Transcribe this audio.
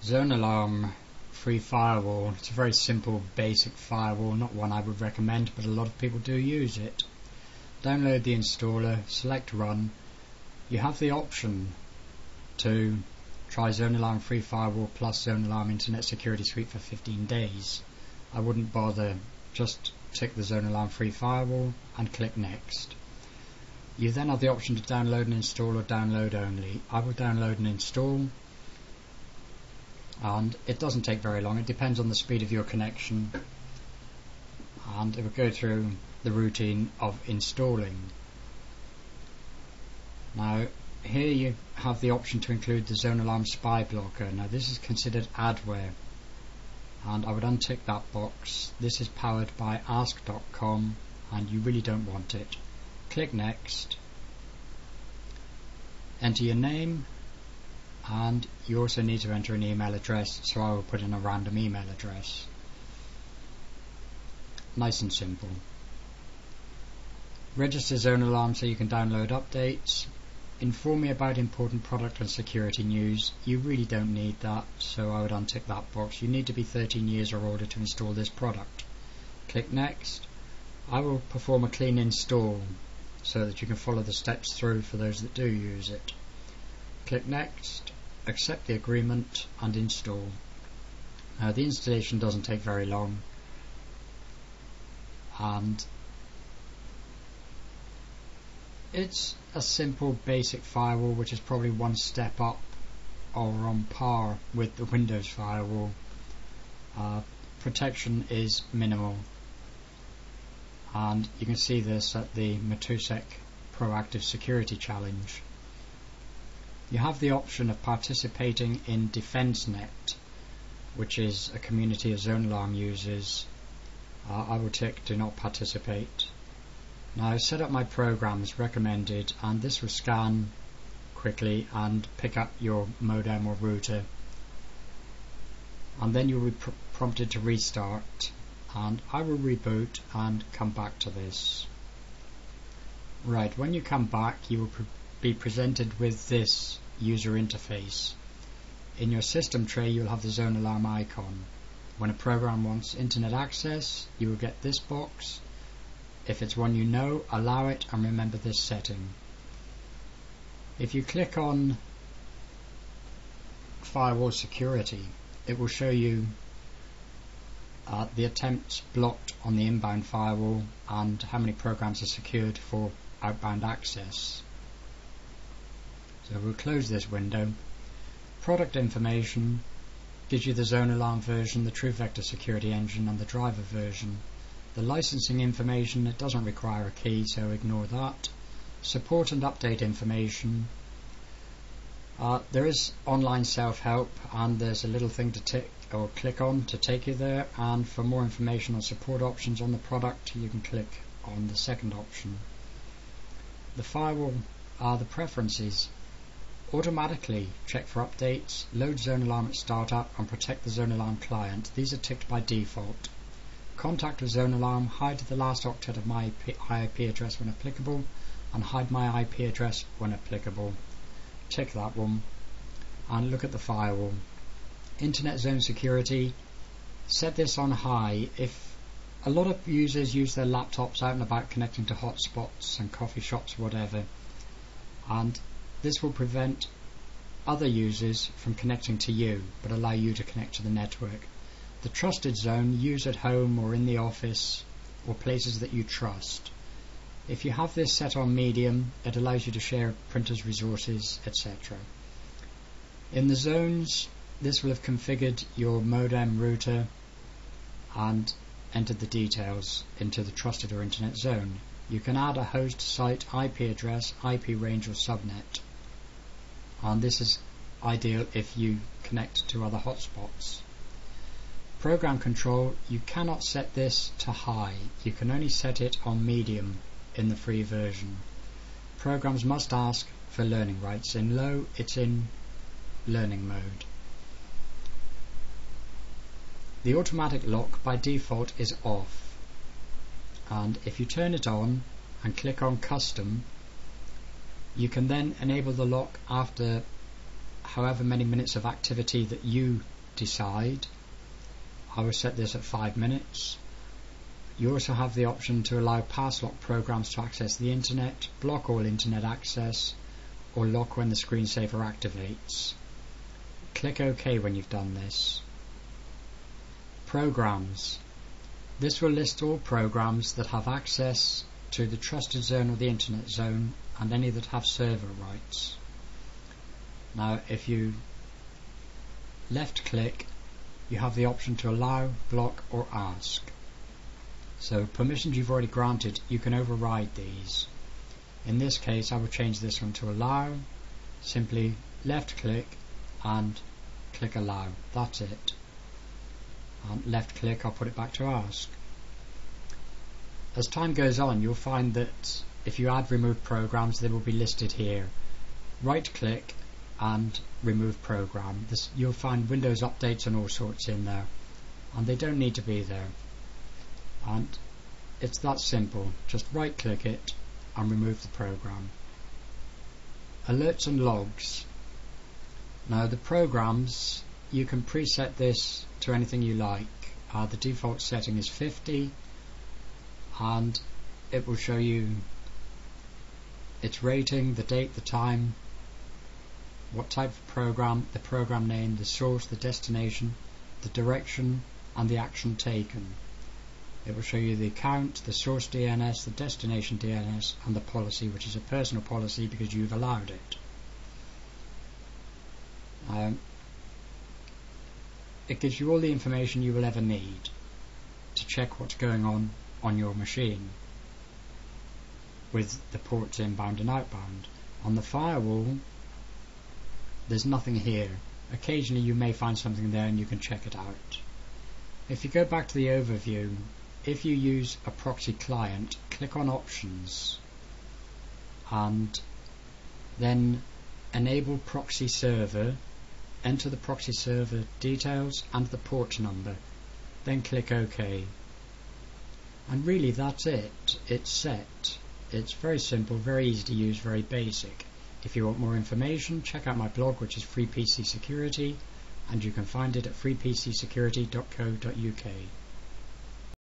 ZoneAlarm free firewall. It's a very simple basic firewall, not one I would recommend, but a lot of people do use it. Download the installer, select run. You have the option to try ZoneAlarm free firewall plus ZoneAlarm Internet Security Suite for 15 days. I wouldn't bother, just tick the ZoneAlarm free firewall and click next. You then have the option to download and install or download only. I will download and install, and it doesn't take very long. It depends on the speed of your connection, and it will go through the routine of installing. Now here you have the option to include the ZoneAlarm spy blocker. Now this is considered adware, and I would untick that box. This is powered by ask.com and you really don't want it. Click next, enter your name, and you also need to enter an email address, so I will put in a random email address. Nice and simple. Register ZoneAlarm so you can download updates. Inform me about important product and security news. You really don't need that, so I would untick that box. You need to be 13 years or older to install this product. Click next. I will perform a clean install so that you can follow the steps through for those that do use it. Click next, accept the agreement and install. The installation doesn't take very long, and it's a simple basic firewall which is probably one step up or on par with the Windows firewall. Protection is minimal, and you can see this at the Matousec Proactive Security Challenge. You have the option of participating in DefenseNet, which is a community of ZoneAlarm users. I will tick do not participate. Now set up my programs recommended, and this will scan quickly and pick up your modem or router, and then you will be prompted to restart, and I will reboot and come back to this. Right, when you come back you will be presented with this user interface. In your system tray you will have the ZoneAlarm icon. When a program wants internet access you will get this box. If it's one you know, allow it and remember this setting. If you click on Firewall Security, it will show you the attempts blocked on the inbound firewall and how many programs are secured for outbound access. So we'll close this window. Product information gives you the ZoneAlarm version, the TrueVector security engine and the driver version. The licensing information, it doesn't require a key, so ignore that. Support and update information. There is online self-help, and there's a little thing to tick or click on to take you there, and for more information on support options on the product you can click on the second option. The firewall are the preferences. Automatically check for updates, load ZoneAlarm at startup and protect the ZoneAlarm client. These are ticked by default. Contact with ZoneAlarm, hide the last octet of my IP address when applicable, and hide my IP address when applicable. Tick that one, and look at the firewall. Internet zone security, set this on high. If a lot of users use their laptops out and about connecting to hotspots and coffee shops, whatever, and this will prevent other users from connecting to you, but allow you to connect to the network. The trusted zone, use at home or in the office or places that you trust. If you have this set on medium, it allows you to share printers, resources, etc. In the zones, this will have configured your modem router and entered the details into the trusted or internet zone. You can add a host, site, IP address, IP range or subnet, and this is ideal if you connect to other hotspots. Program control, you cannot set this to high, you can only set it on medium in the free version. Programs must ask for learning rights. In low, it's in learning mode. The automatic lock by default is off, and if you turn it on and click on custom, you can then enable the lock after however many minutes of activity that you decide. I will set this at 5 minutes. You also have the option to allow pass lock programs to access the internet, block all internet access, or lock when the screensaver activates. Click OK when you've done this. Programs. This will list all programs that have access to the trusted zone or the internet zone and any that have server rights. Now if you left click, you have the option to allow, block or ask. So permissions you've already granted, you can override these. In this case I will change this one to allow, simply left click and click allow, that's it. And left click, I'll put it back to ask. As time goes on, you'll find that if you add remove programs, they will be listed here. Right click and remove program. You'll find Windows updates and all sorts in there, and they don't need to be there. And it's that simple, just right click it and remove the program. Alerts and logs. Now the programs, you can preset this to anything you like. The default setting is 50 and it will show you its rating, the date, the time, what type of program, the program name, the source, the destination, the direction and the action taken. It will show you the account, the source DNS, the destination DNS and the policy, which is a personal policy because you've allowed it. It gives you all the information you will ever need to check what's going on your machine with the ports inbound and outbound. On the firewall, there's nothing here. Occasionally you may find something there and you can check it out. If you go back to the overview, if you use a proxy client, click on options and then enable proxy server, enter the proxy server details and the port number, then click OK. And really that's it, it's set. It's very simple, very easy to use, very basic. If you want more information, check out my blog, which is Free PC Security, and you can find it at freepcsecurity.co.uk.